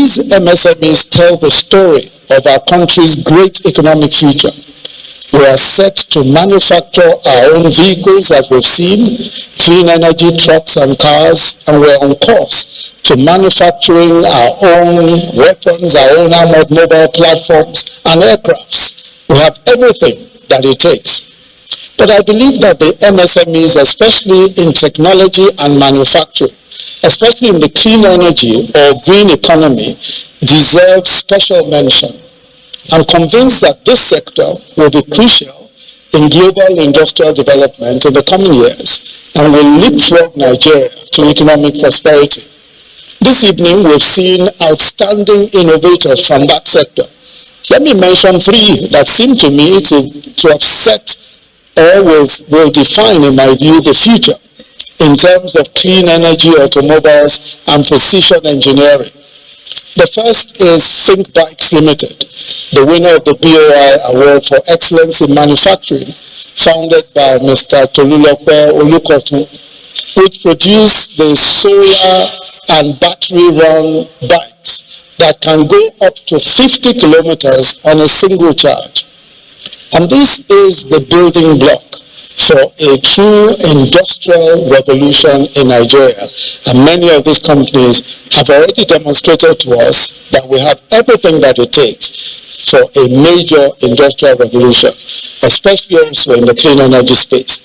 these MSMEs tell the story of our country's great economic future. We are set to manufacture our own vehicles, as we've seen, clean energy trucks and cars, and we're on course to manufacturing our own weapons, our own armored mobile platforms and aircrafts. We have everything that it takes. But I believe that the MSMEs, especially in technology and manufacturing, especially in the clean energy or green economy, deserve special mention. I'm convinced that this sector will be crucial in global industrial development in the coming years and will leapfrog Nigeria to economic prosperity. This evening, we've seen outstanding innovators from that sector. Let me mention three that seem to me to have set or will define, in my view, the future in terms of clean energy, automobiles, and precision engineering. The first is Think Bikes Limited, the winner of the BOI Award for Excellence in Manufacturing, founded by Mr. Tolulope Olukotun, which produced the solar and battery-run bikes that can go up to 50 kilometers on a single charge. And this is the building block for a true industrial revolution in Nigeria. And many of these companies have already demonstrated to us that we have everything that it takes for a major industrial revolution, especially also in the clean energy space.